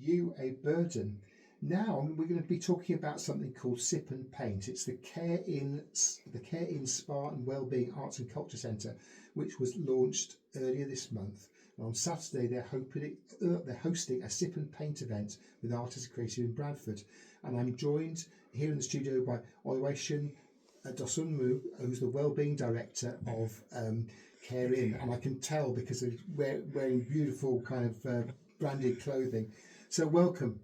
you a burden. Now we're going to be talking about something called Sip and Paint. It's the Care In Spa and Wellbeing Arts and Culture Centre, which was launched earlier this month. And on Saturday, they're hosting a Sip and Paint event with Artists Creative in Bradford. And I'm joined here in the studio by Oluwaseun Dosunmu, who's the Wellbeing Director of Care In. And I can tell because they're wearing beautiful kind of branded clothing. So welcome.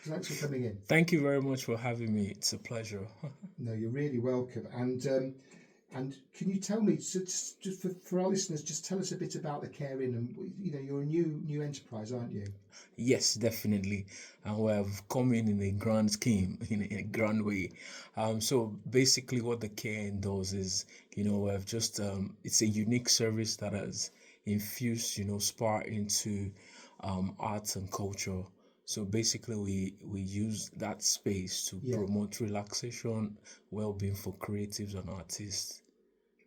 Thanks for coming in. Thank you very much for having me. It's a pleasure. No, you're really welcome. And can you tell me, so just for our listeners, just tell us a bit about the Care In, and you're a new enterprise, aren't you? Yes, definitely. And we have come in a grand scheme, in a grand way. So basically, what the Care In does is, we have just it's a unique service that has infused, spa into arts and culture. So basically, we use that space to promote relaxation, well-being for creatives and artists.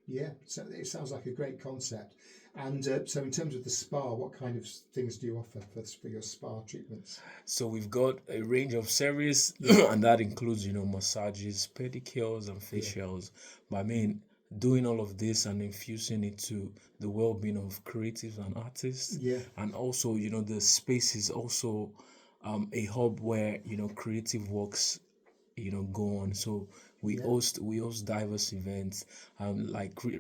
Yeah, so it sounds like a great concept. And so in terms of the spa, what kind of things do you offer for your spa treatments? So we've got a range of service, and that includes, massages, pedicures, and facials. But I mean, doing all of this and infusing it to the well-being of creatives and artists. Yeah. And also, the space is also a hub where, creative works, go on. So we host diverse events.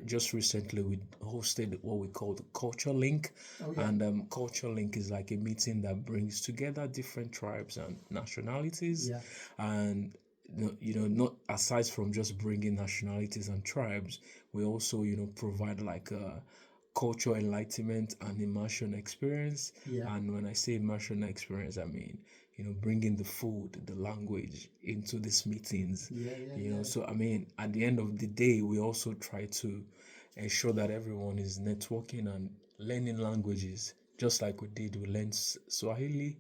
Just recently we hosted what we call the Culture Link. And Culture Link is like a meeting that brings together different tribes and nationalities. And not aside from just bringing nationalities and tribes, we also provide like a cultural enlightenment and immersion experience. And when I say immersion experience, I mean bringing the food, the language into these meetings. So I mean, at the end of the day, we also try to ensure that everyone is networking and learning languages, just like we did. We learned Swahili,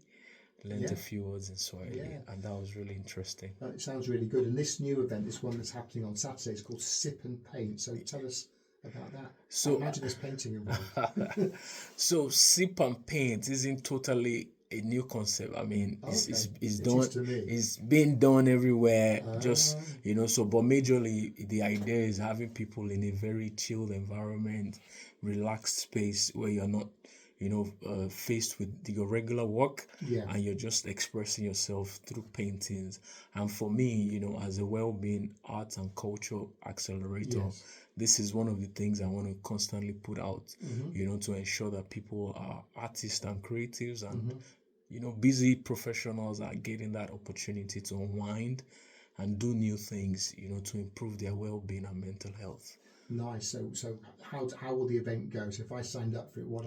learned a few words in Swahili, and that was really interesting. It sounds really good. And this new event, this one that's happening on Saturday, is called Sip and Paint. So tell us about that. So imagine there's painting involved. So Sip and Paint isn't totally a new concept. I mean, it's done. It's being done everywhere. But majorly the idea is having people in a very chilled environment, relaxed space where you're not, faced with your regular work, and you're just expressing yourself through paintings. And for me, as a well-being arts and culture accelerator, this is one of the things I want to constantly put out, to ensure that people are artists and creatives and busy professionals are getting that opportunity to unwind and do new things, to improve their well-being and mental health. Nice. So how will the event go? So if I signed up for it, what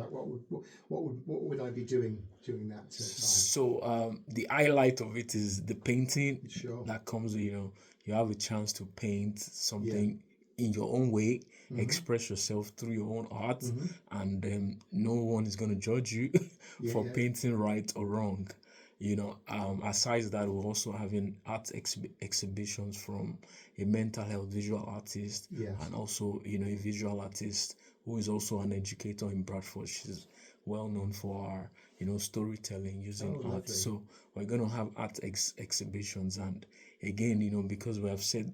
would I be doing during that time? So the highlight of it is the painting that comes. You have a chance to paint something in your own way, express yourself through your own art, and no one is going to judge you for painting right or wrong. Aside that, we're also having art exhibitions from a mental health visual artist, and also a visual artist who is also an educator in Bradford. She's well known for our storytelling using art. Lovely. So we're going to have art exhibitions, and again, because we have said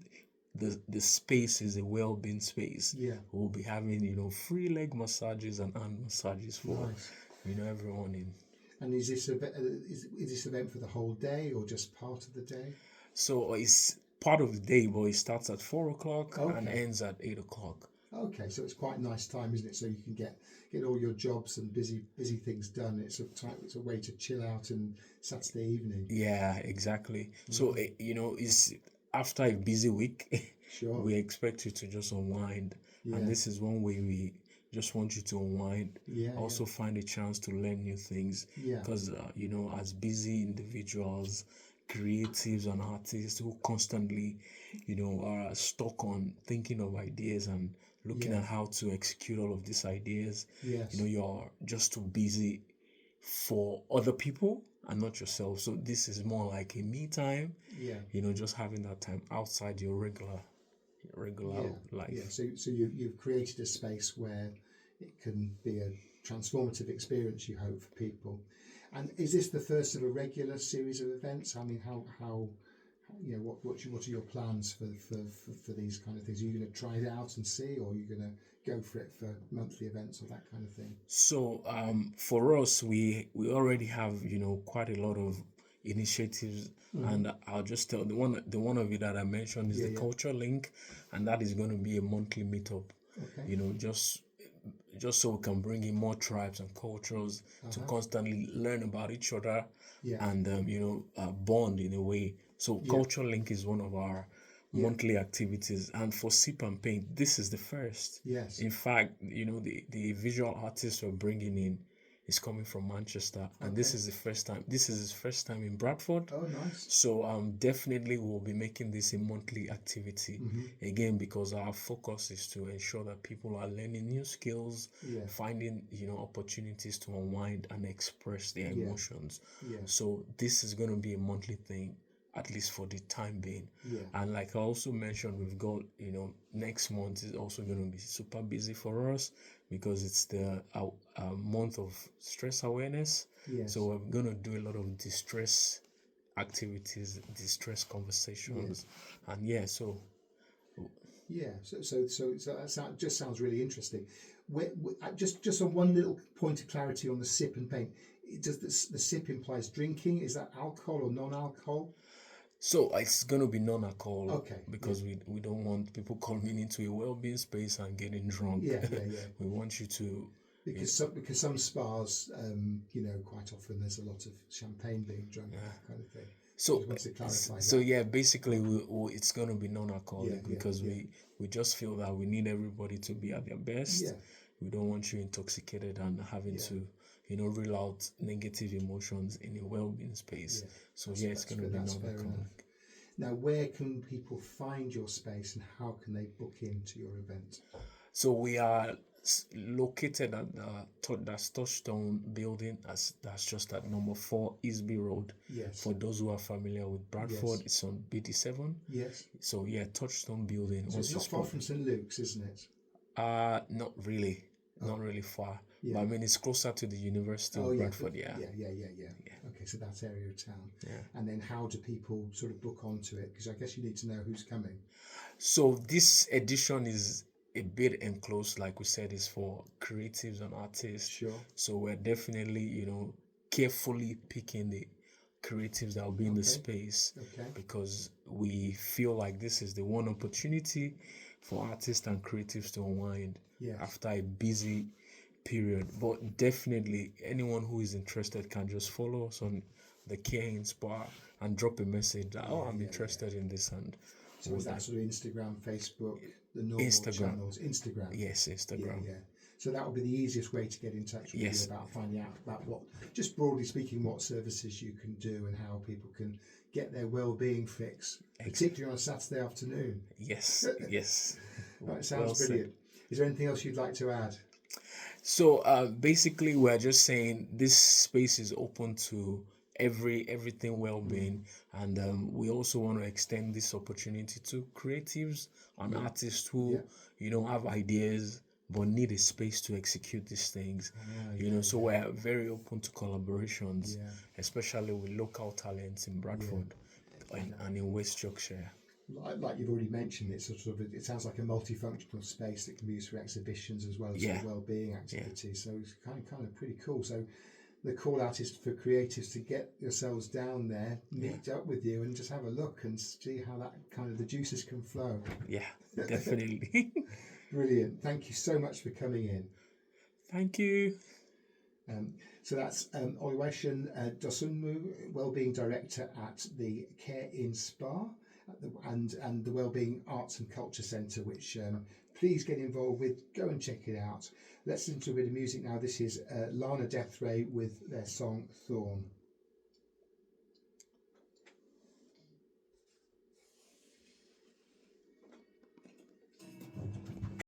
the space is a well-being space, we'll be having free leg massages and hand massages for everyone in. And is this event for the whole day or just part of the day? So it's part of the day, but it starts at 4:00 and ends at 8:00. Okay, so it's quite a nice time, isn't it? So you can get all your jobs and busy things done. It's a way to chill out on Saturday evening. Yeah, exactly. So it's after a busy week. We expect you to just unwind, and this is one way we just want you to unwind. Also find a chance to learn new things, because as busy individuals, creatives and artists who constantly are stuck on thinking of ideas and looking at how to execute all of these ideas, you're just too busy for other people and not yourself. So this is more like a me time, just having that time outside your regular life. So you've created a space where it can be a transformative experience, you hope, for people. And is this the first of a regular series of events? I mean, how you know, what are your plans for these kind of things? Are you going to try it out and see, or are you going to go for it for monthly events or that kind of thing? So for us, we already have, you know, quite a lot of initiatives, and I'll just tell the one of it that I mentioned is the Culture Link, and that is going to be a monthly meetup. Okay. You know, just so we can bring in more tribes and cultures to constantly learn about each other, and you know, bond in a way. So Culture Link is one of our monthly activities, and for Sip and Paint, this is the first. Yes. In fact, you know, the visual artist we're bringing in is coming from Manchester, and this is the first time. This is his first time in Bradford. Oh, nice. So definitely we'll be making this a monthly activity again, because our focus is to ensure that people are learning new skills, finding, you know, opportunities to unwind and express their emotions. So this is going to be a monthly thing, at least for the time being. And like I also mentioned, we've got, you know, next month is also going to be super busy for us because it's the month of stress awareness. So we're going to do a lot of distress activities, distress conversations, and so that just sounds really interesting. Just on one little point of clarity on the Sip and Paint, does the sip implies drinking? Is that alcohol or non-alcohol? So it's going to be non-alcohol, Okay, because we don't want people coming into a well-being space and getting drunk. We want you to, because some spas, you know, quite often there's a lot of champagne being drunk, that kind of thing. So, to clarify so that. yeah, basically it's going to be non-alcoholic because we just feel that we need everybody to be at their best. We don't want you intoxicated and having to, you know, reel out negative emotions in a well-being space. So it's going to be non-alcoholic. Now, where can people find your space and how can they book into your event? So we are located at that's Touchstone building, that's just at number 4 Easby Road. For those who are familiar with Bradford, it's on BD7. So Touchstone building. So it's not far from St. Luke's, isn't it? Not really. Not really far. But I mean, it's closer to the University of Bradford. Okay, so that area of town. And then how do people sort of book onto it? Because I guess you need to know who's coming. So this edition is a bit enclosed, like we said, is for creatives and artists. So we're definitely, you know, carefully picking the creatives that will be in the space, because we feel like this is the one opportunity for artists and creatives to unwind after a busy period. But definitely anyone who is interested can just follow us on the Care Inspire and drop a message that I'm interested in this. And so is that sort of Instagram, Facebook, the normal channels? Instagram. Yes, Instagram. So that would be the easiest way to get in touch with you about finding out about what, just broadly speaking, what services you can do and how people can get their well-being fix, particularly on a Saturday afternoon. Yes. That sounds brilliant. Is there anything else you'd like to add? So basically, we're just saying this space is open to everything well-being, and we also want to extend this opportunity to creatives and artists who you know, have ideas but need a space to execute these things. So we're very open to collaborations, especially with local talents in Bradford and in West Yorkshire. Like you've already mentioned, it sounds like a multifunctional space that can be used for exhibitions as well as for well-being activities. So it's kind of pretty cool. So the call out is for creatives to get yourselves down there, meet up with you, and just have a look and see how that kind of the juices can flow. Yeah, definitely. Brilliant. Thank you so much for coming in. Thank you. So that's Oluwaseun Dosunmu, Wellbeing Director at the Care Inspire and the Wellbeing Arts and Culture Centre, which please get involved with. Go and check it out. Let's listen to a bit of music now. This is Lana Death Ray with their song Thorn.